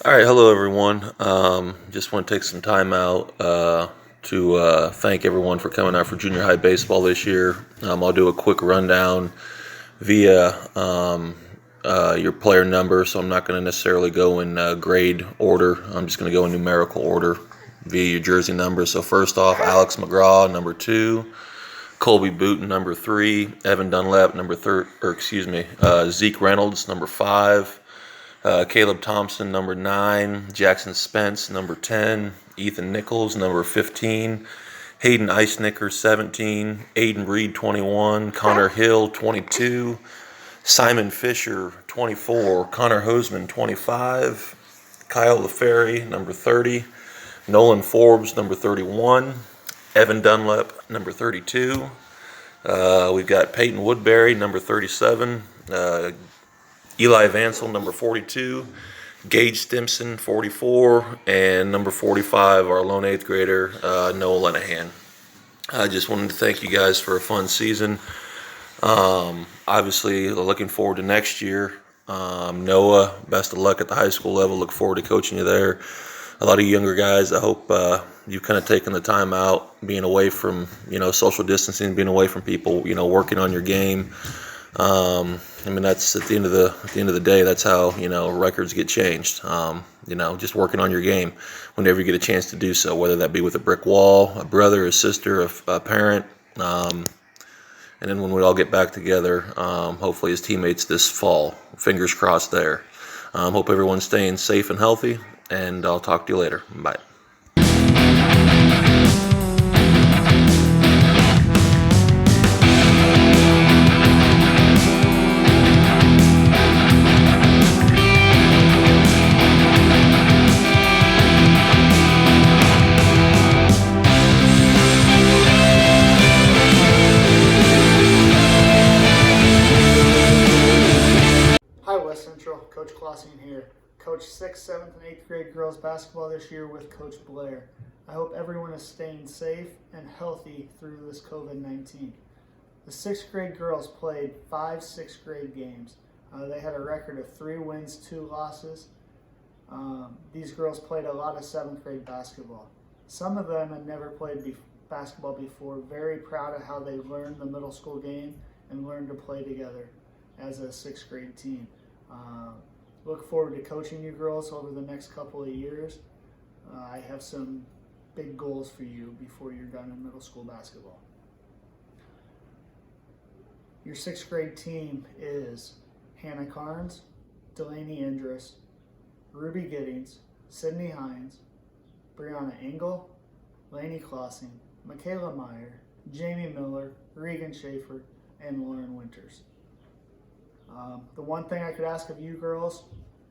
All right, hello everyone. Just want to take some time out to thank everyone for coming out for junior high baseball this year. I'll do a quick rundown via your player number, so I'm not going to necessarily go in grade order. I'm just going to go in numerical order via your jersey number. So first off, Alex McGraw, number 2. Colby Booton, number 3. Evan Dunlap, Zeke Reynolds, number 5. Caleb Thompson, number 9. Jackson Spence, number 10. Ethan Nichols, number 15. Hayden Eisnicker, 17. Aiden Reed, 21. Connor Hill, 22. Simon Fisher, 24. Connor Hoseman, 25. Kyle LaFerry, number 30. Nolan Forbes, number 31. Evan Dunlap, number 32. We've got Peyton Woodbury, number 37. Eli Vansel, number 42, Gage Stimson, 44, and number 45, our lone 8th grader, Noah Lenahan. I just wanted to thank you guys for a fun season. Obviously, looking forward to next year. Noah, best of luck at the high school level. Look forward to coaching you there. A lot of younger guys, I hope you've kind of taken the time out, being away from, social distancing, being away from people, working on your game. That's at the end of the day. That's how records get changed. Just working on your game whenever you get a chance to do so, whether that be with a brick wall, a brother, a sister, a parent, and then when we all get back together, hopefully as teammates this fall. Fingers crossed there. Hope everyone's staying safe and healthy, and I'll talk to you later. Bye. Coach Klossian here. Coach 6th, 7th, and 8th grade girls basketball this year with Coach Blair. I hope everyone is staying safe and healthy through this COVID-19. The 6th grade girls played 5 6th grade games. They had a record of 3 wins, 2 losses. These girls played a lot of 7th grade basketball. Some of them had never played basketball before. Very proud of how they learned the middle school game and learned to play together as a 6th grade team. Look forward to coaching you girls over the next couple of years. I have some big goals for you before you're done in middle school basketball. Your 6th grade team is Hannah Carnes, Delaney Indris, Ruby Giddings, Sydney Hines, Brianna Engel, Lainey Klossing, Michaela Meyer, Jamie Miller, Regan Schaefer, and Lauren Winters. The one thing I could ask of you girls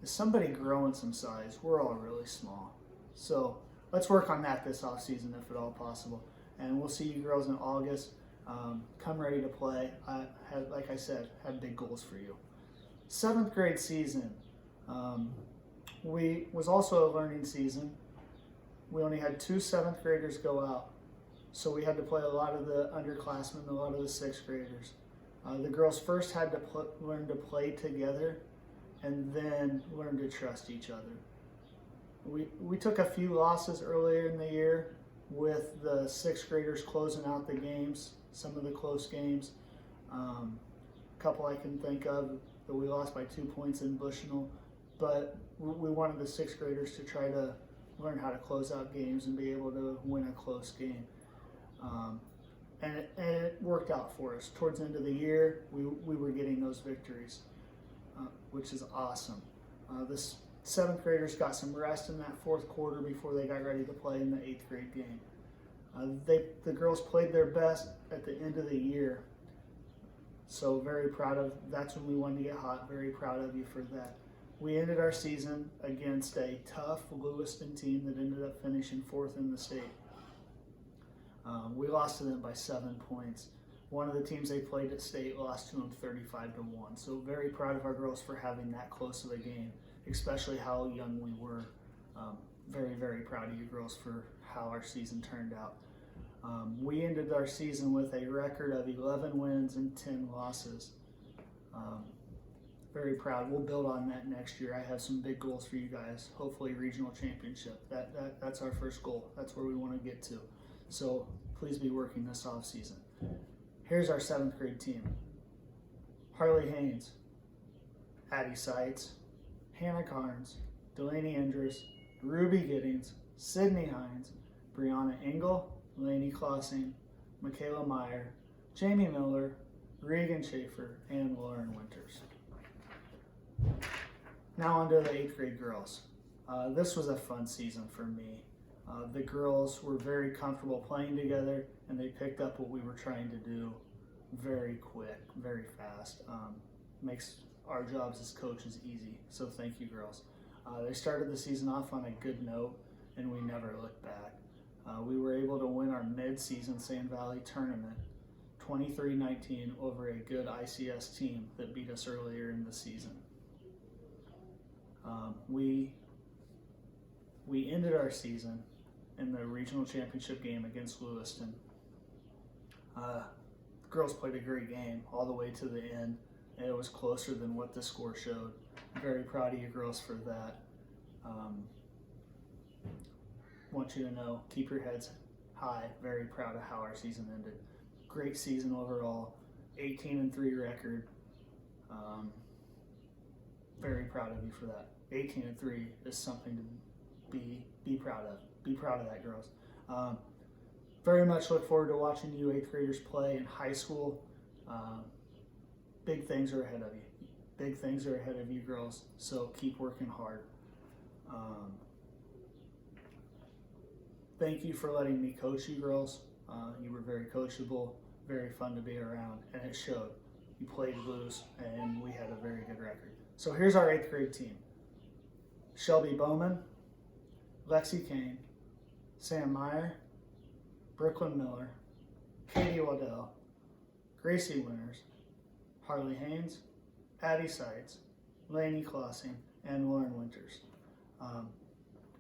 is somebody grow in some size. We're all really small. So let's work on that this off season if at all possible. And we'll see you girls in August. Come ready to play. Like I said, have big goals for you. 7th grade season was also a learning season. We only had 2 7th graders go out. So we had to play a lot of the underclassmen, a lot of the 6th graders. The girls first had to learn to play together and then learn to trust each other. We took a few losses earlier in the year with the 6th graders closing out the games, some of the close games. A couple I can think of that we lost by 2 points in Bushnell, but we wanted the 6th graders to try to learn how to close out games and be able to win a close game. And it worked out for us. Towards the end of the year, we were getting those victories, which is awesome. The 7th graders got some rest in that 4th quarter before they got ready to play in the 8th grade game. The girls played their best at the end of the year, so very proud of. That's when we wanted to get hot. Very proud of you for that. We ended our season against a tough Lewiston team that ended up finishing 4th in the state. We lost to them by 7 points. One of the teams they played at state lost to them 35-1. So very proud of our girls for having that close of a game, especially how young we were. Very, very proud of you girls for how our season turned out. We ended our season with a record of 11 wins and 10 losses. very proud. We'll build on that next year. I have some big goals for you guys. Hopefully regional championship. That's our first goal. That's where we want to get to. So please be working this off season. Here's our 7th grade team. Harley Haynes, Addie Seitz, Hannah Carnes, Delaney Endress, Ruby Giddings, Sydney Hines, Brianna Engel, Lainey Klossing, Michaela Meyer, Jamie Miller, Regan Schaefer, and Lauren Winters. Now on to the 8th grade girls. This was a fun season for me. The girls were very comfortable playing together, and they picked up what we were trying to do very quick, very fast. Makes our jobs as coaches easy, so thank you, girls. They started the season off on a good note, and we never looked back. We were able to win our mid-season Sand Valley tournament 23-19 over a good ICS team that beat us earlier in the season. We ended our season in the regional championship game against Lewiston. The girls played a great game all the way to the end, and it was closer than what the score showed. I'm very proud of you girls for that. Want you to know, keep your heads high. Very proud of how our season ended. Great season overall, 18-3 record. Very proud of you for that. 18-3 is something to be proud of. Be proud of that, girls. Very much look forward to watching you 8th graders play in high school. Big things are ahead of you. Big things are ahead of you, girls. So keep working hard. Thank you for letting me coach you, girls. You were very coachable, very fun to be around, and it showed. You played loose, and we had a very good record. So here's our 8th grade team. Shelby Bowman, Lexi Kane, Sam Meyer, Brooklyn Miller, Katie Waddell, Gracie Winters, Harley Haynes, Addie Seitz, Lainey Klossing, and Lauren Winters.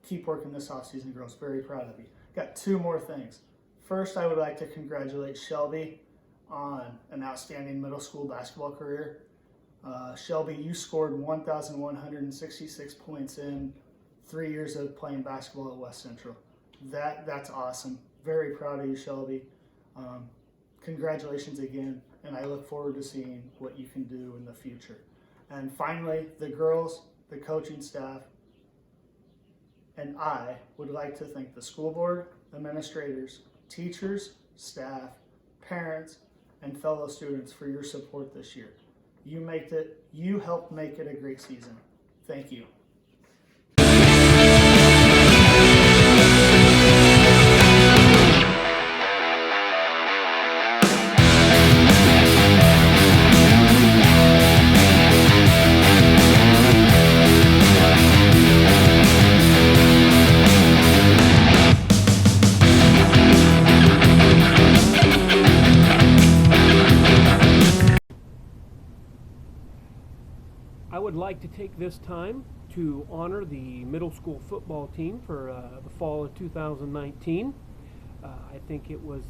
Keep working this offseason, girls. Very proud of you. Got 2 more things. First, I would like to congratulate Shelby on an outstanding middle school basketball career. Shelby, you scored 1,166 points in 3 years of playing basketball at West Central. That's awesome. Very proud of you, Shelby. Congratulations again, and I look forward to seeing what you can do in the future. And finally, the girls, the coaching staff, and I would like to thank the school board, administrators, teachers, staff, parents, and fellow students for your support this year. You helped make it a great season. Thank you. I would like to take this time to honor the middle school football team for the fall of 2019. I think it was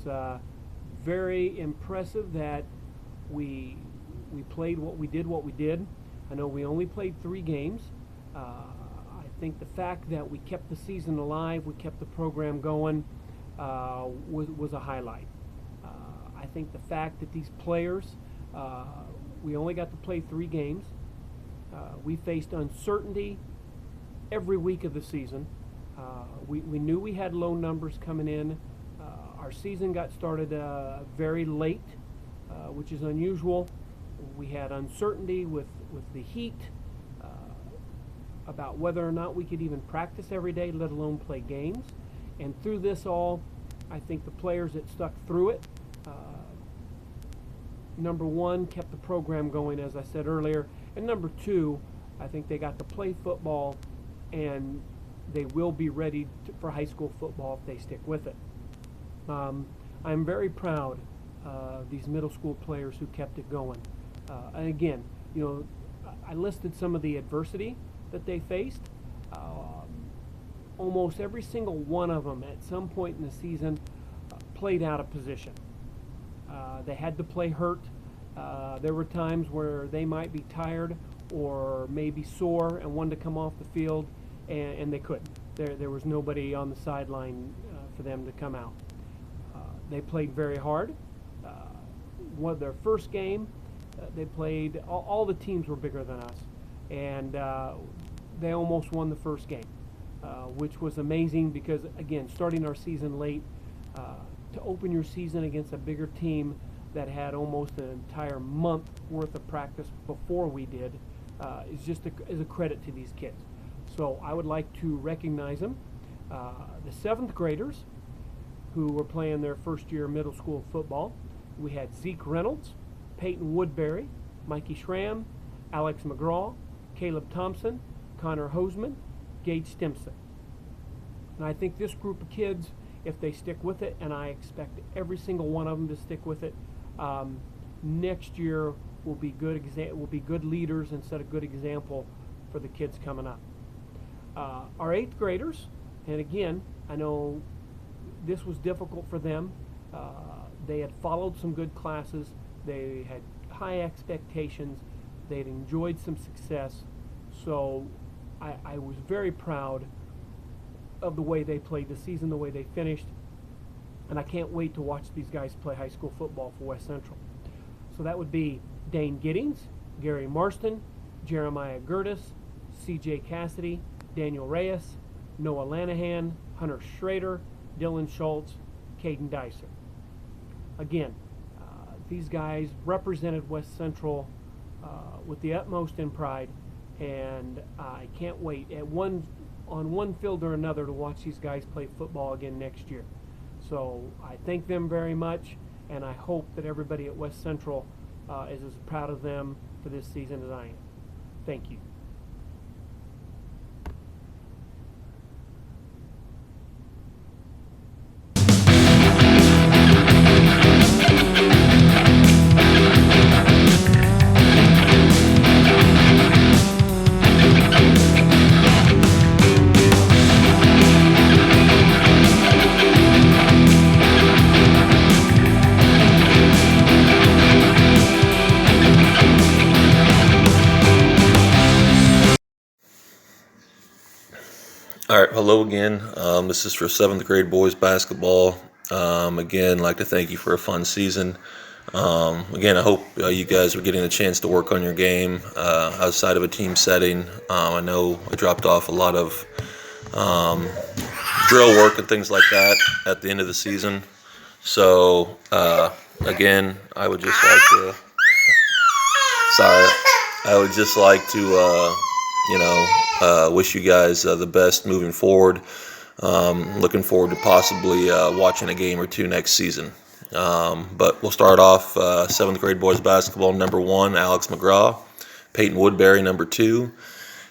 very impressive that we played what we did. I know we only played 3 games. I think the fact that we kept the season alive, we kept the program going, was a highlight. I think the fact that these players, we only got to play 3 games. We faced uncertainty every week of the season. We knew we had low numbers coming in. Our season got started very late, which is unusual. We had uncertainty with the heat about whether or not we could even practice every day, let alone play games. And through this all, I think the players that stuck through it, number 1, kept the program going, as I said earlier. And number 2, I think they got to play football, and they will be ready for high school football if they stick with it. I'm very proud of these middle school players who kept it going. And again, you know, I listed some of the adversity that they faced. Almost every single one of them at some point in the season played out of position. They had to play hurt. There were times where they might be tired or maybe sore and wanted to come off the field, and they couldn't. There was nobody on the sideline for them to come out. They played very hard. Their first game, they played, all the teams were bigger than us, and they almost won the first game, which was amazing because, again, starting our season late, to open your season against a bigger team that had almost an entire month worth of practice before we did is just is a credit to these kids. So I would like to recognize them. The 7th graders who were playing their first year middle school football. We had Zeke Reynolds, Peyton Woodbury, Mikey Schramm, Alex McGraw, Caleb Thompson, Connor Hoseman, Gage Stimson. And I think this group of kids, if they stick with it, and I expect every single one of them to stick with it, next year will be good leaders and set a good example for the kids coming up. Our 8th graders, and again, I know this was difficult for them. They had followed some good classes. They had high expectations. They had enjoyed some success. So I was very proud of the way they played the season, the way they finished. And I can't wait to watch these guys play high school football for West Central. So that would be Dane Giddings, Gary Marston, Jeremiah Gertis, CJ Cassidy, Daniel Reyes, Noah Lanahan, Hunter Schrader, Dylan Schultz, Caden Dicer. Again, these guys represented West Central with the utmost in pride, and I can't wait on one field or another to watch these guys play football again next year. So I thank them very much, and I hope that everybody at West Central is as proud of them for this season as I am. Thank you. All right, hello again. This is for 7th grade boys basketball. Again, I'd like to thank you for a fun season. Again, I hope you guys are getting a chance to work on your game outside of a team setting. I know I dropped off a lot of drill work and things like that at the end of the season. So, again, I would just like to, wish you guys the best moving forward. Looking forward to possibly watching a game or two next season. But we'll start off 7th grade boys basketball. Number 1, Alex McGraw. Peyton Woodbury, number 2.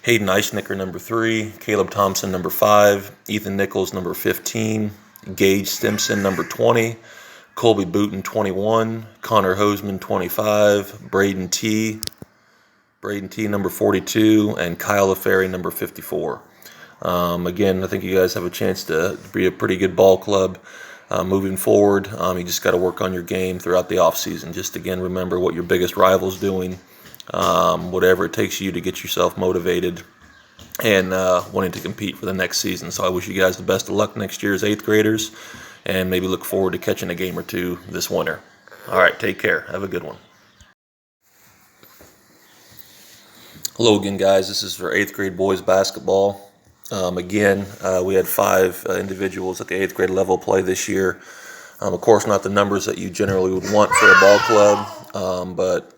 Hayden Eichnicker, number 3. Caleb Thompson, number 5. Ethan Nichols, number 15. Gage Stimson, number 20. Colby Booton, 21. Connor Hoseman, 25. Braden T, number 42, and Kyle LaFerry, number 54. Again, I think you guys have a chance to be a pretty good ball club moving forward. You just got to work on your game throughout the off season. Just again, remember what your biggest rival's doing, whatever it takes you to get yourself motivated and wanting to compete for the next season. So I wish you guys the best of luck next year as 8th graders, and maybe look forward to catching a game or two this winter. All right, take care. Have a good one. Hello again, guys. This is for 8th grade boys basketball. Again, we had 5 individuals at the 8th grade level play this year. Of course, not the numbers that you generally would want for a ball club, but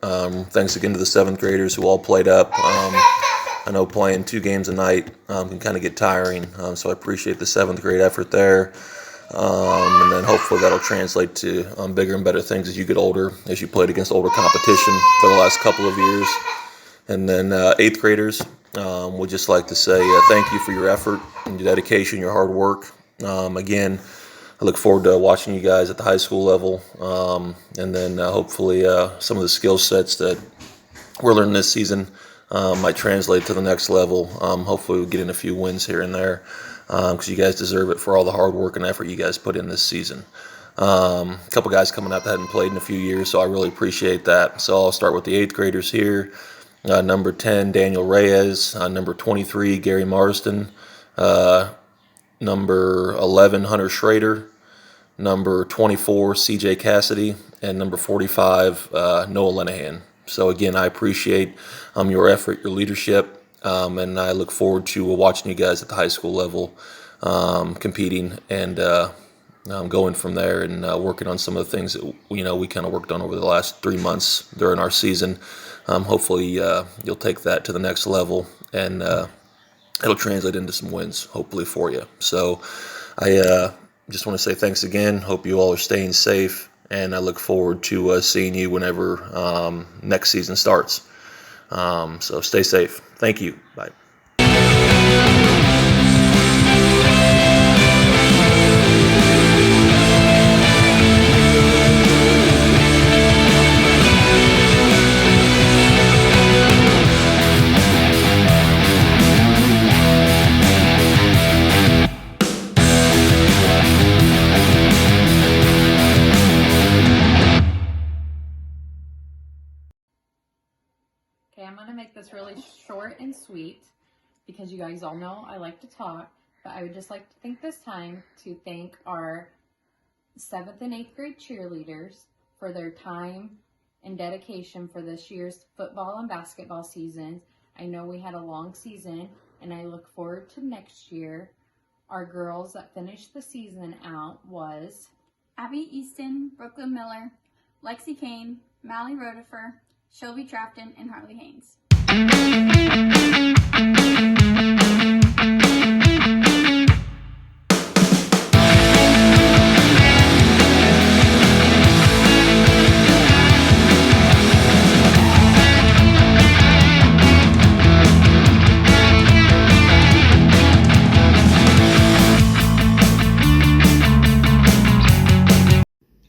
thanks again to the 7th graders who all played up. I know playing 2 games a night can kind of get tiring, so I appreciate the 7th grade effort there. And then hopefully that'll translate to bigger and better things as you get older, as you played against older competition for the last couple of years. And then 8th graders, would just like to say thank you for your effort and your dedication, your hard work. Again, I look forward to watching you guys at the high school level, and then hopefully some of the skill sets that we're learning this season might translate to the next level. Hopefully we'll get in a few wins here and there, because you guys deserve it for all the hard work and effort you guys put in this season. A couple guys coming out that hadn't played in a few years, so I really appreciate that. So I'll start with the 8th graders here. number 10, Daniel Reyes, number 23, Gary Marsden, number 11, Hunter Schrader, number 24, CJ Cassidy, and number 45, Noah Lenahan. So again, I appreciate your effort, your leadership, and I look forward to watching you guys at the high school level competing and going from there and working on some of the things that we kind of worked on over the last 3 months during our season. Hopefully, you'll take that to the next level, and it'll translate into some wins, hopefully, for you. So I just want to say thanks again. Hope you all are staying safe, and I look forward to seeing you whenever next season starts. So stay safe. Thank you. Bye. Okay, I'm going to make this really short and sweet because you guys all know I like to talk, but I would just like to take this time to thank our 7th and 8th grade cheerleaders for their time and dedication for this year's football and basketball seasons. I know we had a long season, and I look forward to next year. Our girls that finished the season out was Abby Easton, Brooklyn Miller, Lexi Kane, Mally Rotifer, Shelby Trafton, and Harley Haynes.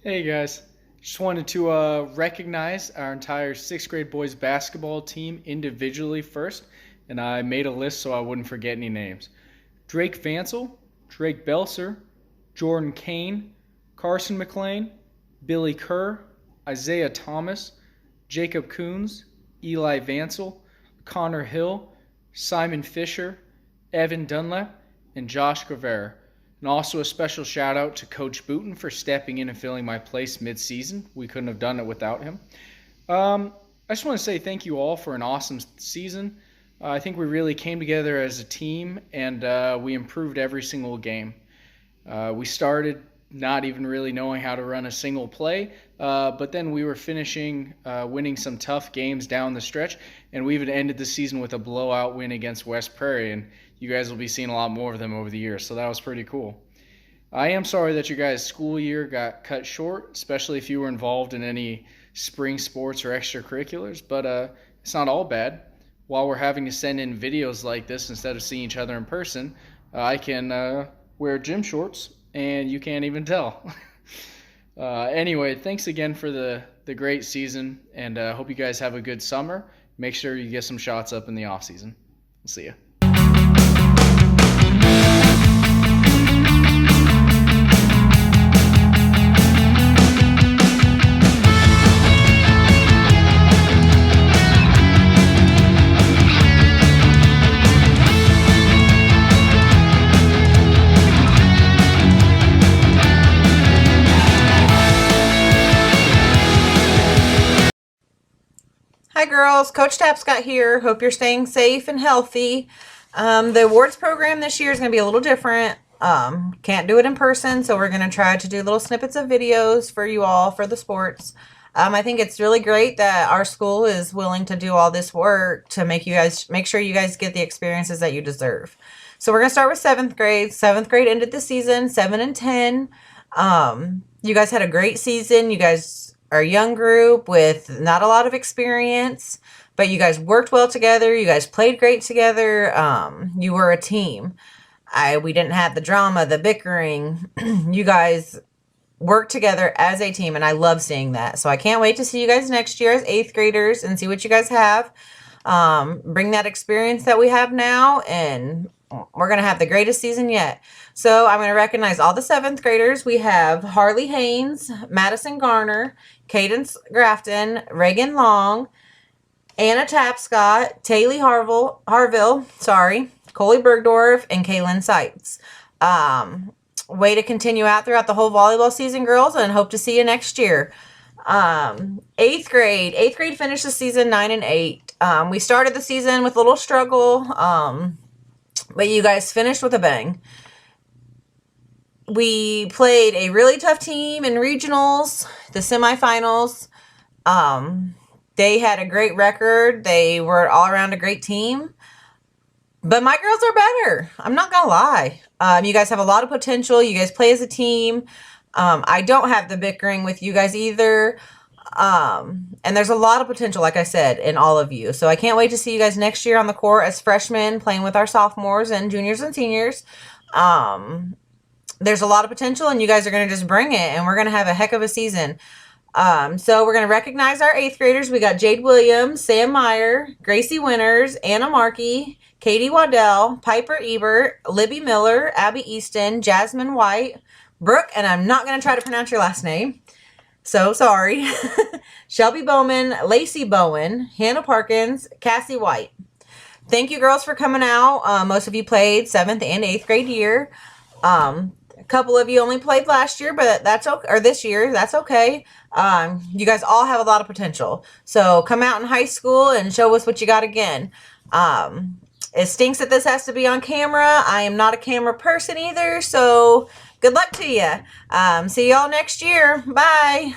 Hey guys, just wanted to recognize our entire 6th grade boys basketball team individually first, and I made a list so I wouldn't forget any names. Drake Vansel, Drake Belser, Jordan Kane, Carson McLean, Billy Kerr, Isaiah Thomas, Jacob Coons, Eli Vansel, Connor Hill, Simon Fisher, Evan Dunlap, and Josh Guevara. And also a special shout out to Coach Booten for stepping in and filling my place mid-season. We couldn't have done it without him. I just want to say thank you all for an awesome season. I think we really came together as a team, and we improved every single game. We started not even really knowing how to run a single play, but then we were finishing winning some tough games down the stretch, and we even ended the season with a blowout win against West Prairie, and you guys will be seeing a lot more of them over the years, so that was pretty cool. I am sorry that your guys' school year got cut short, especially if you were involved in any spring sports or extracurriculars, but it's not all bad. While we're having to send in videos like this instead of seeing each other in person, I can wear gym shorts, and you can't even tell. Anyway, thanks again for the great season, and hope you guys have a good summer. Make sure you get some shots up in the off season. We'll see you. Hi girls, Coach Tapscott here. Hope you're staying safe and healthy. The awards program this year is going to be a little different. Can't do it in person, so we're going to try to do little snippets of videos for you all for the sports. I think it's really great that our school is willing to do all this work to make sure you guys get the experiences that you deserve. So we're going to start with 7th grade. 7th grade ended the season 7-10. You guys had a great season. You guys are a young group with not a lot of experience, but you guys worked well together. You guys played great together. You were a team. We didn't have the drama, the bickering. You guys worked together as a team, and I love seeing that. So I can't wait to see you guys next year as 8th graders and see what you guys have. Bring that experience that we have now, and we're going to have the greatest season yet. So I'm going to recognize all the 7th graders. We have Harley Haynes, Madison Garner, Cadence Grafton, Reagan Long, Anna Tapscott, Taylor Harville, Coley Bergdorf, and Kaylin Seitz. Way to continue out throughout the whole volleyball season, girls, and hope to see you next year. Eighth grade finished the season 9-8. We started the season with a little struggle, but you guys finished with a bang. We played a really tough team in regionals, the semifinals. They had a great record. They were all around a great team. But my girls are better. I'm not going to lie. You guys have a lot of potential. You guys play as a team. I don't have the bickering with you guys either. And there's a lot of potential, like I said, in all of you. So I can't wait to see you guys next year on the court as freshmen playing with our sophomores and juniors and seniors. There's a lot of potential, and you guys are going to just bring it, and we're going to have a heck of a season. So we're going to recognize our 8th graders. We got Jade Williams, Sam Meyer, Gracie Winters, Anna Markey, Katie Waddell, Piper Ebert, Libby Miller, Abby Easton, Jasmine White, Brooke, and I'm not going to try to pronounce your last name, so sorry, Shelby Bowman, Lacey Bowen, Hannah Parkins, Cassie White. Thank you, girls, for coming out. Most of you played 7th and 8th grade year. A couple of you only played last year, but that's okay, or this year, that's okay. You guys all have a lot of potential. So come out in high school and show us what you got again. It stinks that this has to be on camera. I am not a camera person either, so good luck to you. See y'all next year. Bye.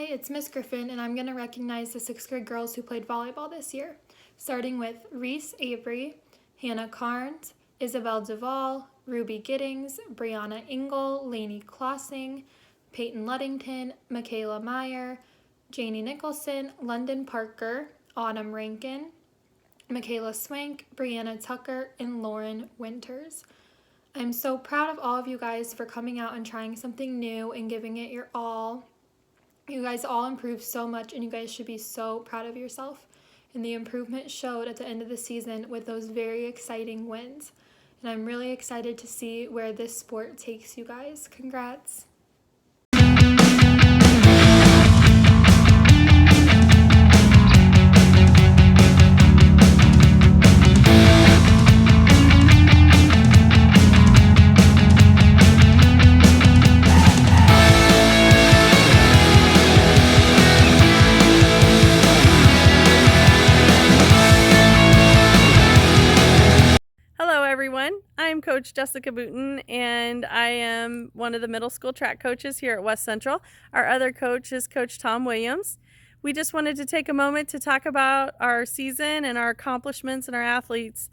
It's Miss Griffin, and I'm going to recognize the 6th grade girls who played volleyball this year, starting with Reese Avery, Hannah Carnes, Isabel Duvall, Ruby Giddings, Brianna Engel, Lainey Klossing, Peyton Luddington, Michaela Meyer, Janie Nicholson, London Parker, Autumn Rankin, Michaela Swank, Brianna Tucker, and Lauren Winters. I'm so proud of all of you guys for coming out and trying something new and giving it your all. You guys all improved so much, and you guys should be so proud of yourself. And the improvement showed at the end of the season with those very exciting wins. And I'm really excited to see where this sport takes you guys. Congrats. I'm Coach Jessica Booten, and I am one of the middle school track coaches here at West Central. Our other coach is Coach Tom Williams. We just wanted to take a moment to talk about our season and our accomplishments and our athletes.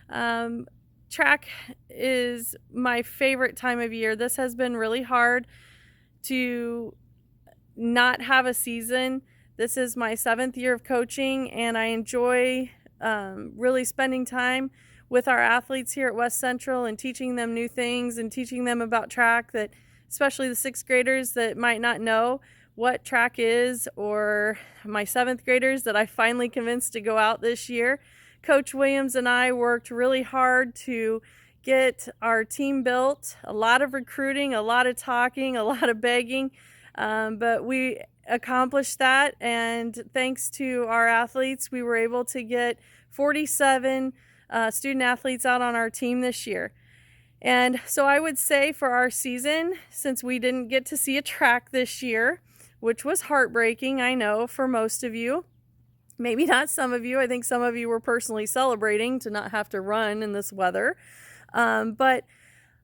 Track is my favorite time of year. This has been really hard to not have a season. This is my 7th year of coaching, and I enjoy really spending time with our athletes here at West Central and teaching them new things and teaching them about track, that especially the 6th graders that might not know what track is, or my 7th graders that I finally convinced to go out this year. Coach Williams and I worked really hard to get our team built. A lot of recruiting, a lot of talking, a lot of begging, but we accomplished that, and thanks to our athletes, we were able to get 47 student athletes out on our team this year. And so I would say for our season, since we didn't get to see a track this year, which was heartbreaking, I know, for most of you, maybe not some of you. I think some of you were personally celebrating to not have to run in this weather. But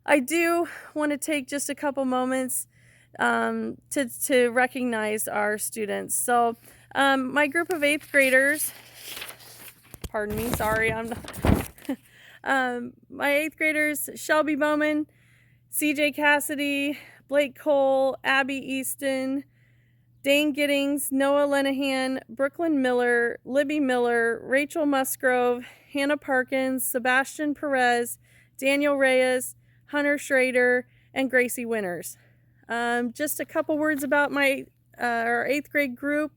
I do want to take just a couple moments to recognize our students. So my group of 8th graders, pardon me, sorry, I'm not. My 8th graders, Shelby Bowman, CJ Cassidy, Blake Cole, Abby Easton, Dane Giddings, Noah Lenahan, Brooklyn Miller, Libby Miller, Rachel Musgrove, Hannah Parkins, Sebastian Perez, Daniel Reyes, Hunter Schrader, and Gracie Winters. Just a couple words about our 8th grade group.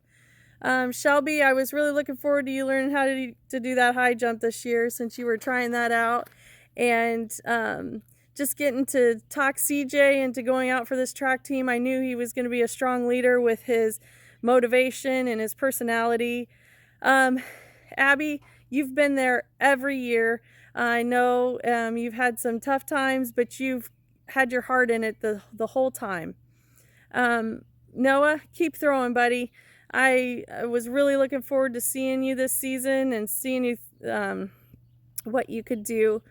Shelby, I was really looking forward to you learning how to do that high jump this year since you were trying that out. And just getting to talk CJ into going out for this track team, I knew he was going to be a strong leader with his motivation and his personality. Abby, you've been there every year. I know you've had some tough times, but you've had your heart in it the whole time. Noah, keep throwing, buddy. I was really looking forward to seeing you this season and seeing you what you could do.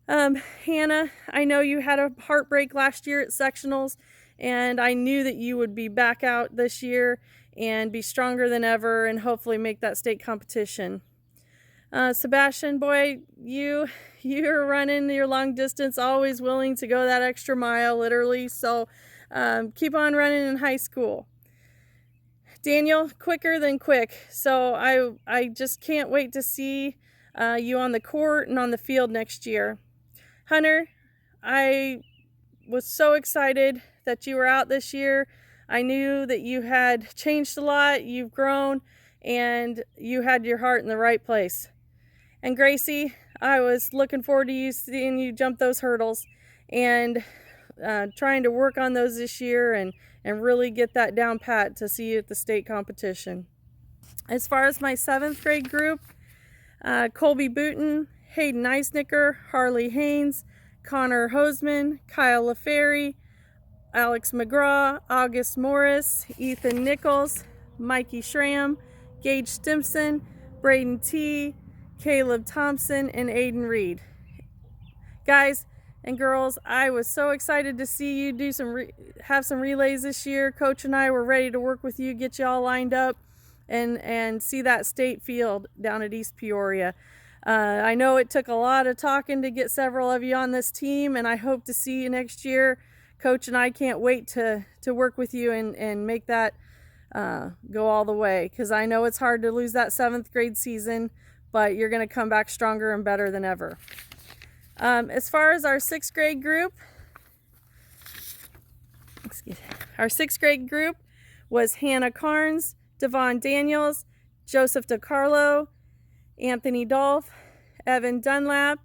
Hannah, I know you had a heartbreak last year at sectionals, and I knew that you would be back out this year and be stronger than ever and hopefully make that state competition. Sebastian, boy, you're running your long distance, always willing to go that extra mile, literally. So keep on running in high school. Daniel, quicker than quick. So I just can't wait to see you on the court and on the field next year. Hunter, I was so excited that you were out this year. I knew that you had changed a lot, you've grown, and you had your heart in the right place. And Gracie, I was looking forward to seeing you jump those hurdles and trying to work on those this year and really get that down pat to see you at the state competition. As far as my 7th grade group, Colby Booton, Hayden Eisnicker, Harley Haynes, Connor Hoseman, Kyle LaFerry, Alex McGraw, August Morris, Ethan Nichols, Mikey Schramm, Gage Stimson, Braden T., Caleb Thompson, and Aiden Reed. Guys and girls, I was so excited to see you do have some relays this year. Coach and I were ready to work with you, get you all lined up, and see that state field down at East Peoria. I know it took a lot of talking to get several of you on this team, and I hope to see you next year. Coach and I can't wait to work with you and make that go all the way, because I know it's hard to lose that 7th grade season, but you're going to come back stronger and better than ever. As far as our 6th grade group, was Hannah Carnes, Devon Daniels, Joseph DiCarlo, Anthony Dolph, Evan Dunlap,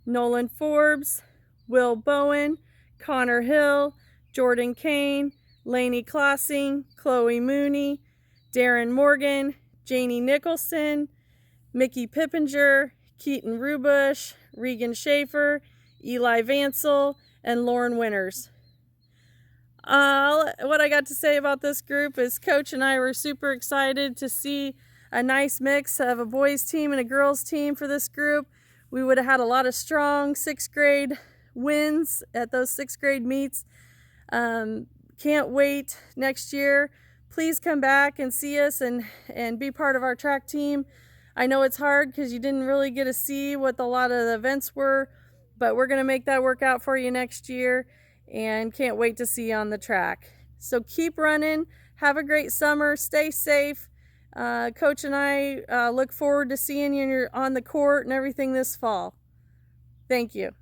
Nolan Forbes, Will Bowen, Connor Hill, Jordan Kane, Lainey Klossing, Chloe Mooney, Darren Morgan, Janie Nicholson, Mickey Pippinger, Keaton Rubush, Regan Schaefer, Eli Vansel, and Lauren Winters. What I got to say about this group is Coach and I were super excited to see a nice mix of a boys team and a girls team for this group. We would have had a lot of strong 6th grade wins at those 6th grade meets. Can't wait next year. Please come back and see us and be part of our track team. I know it's hard because you didn't really get to see what a lot of the events were, but we're going to make that work out for you next year and can't wait to see you on the track. So keep running. Have a great summer. Stay safe. Coach and I look forward to seeing you on the court and everything this fall. Thank you.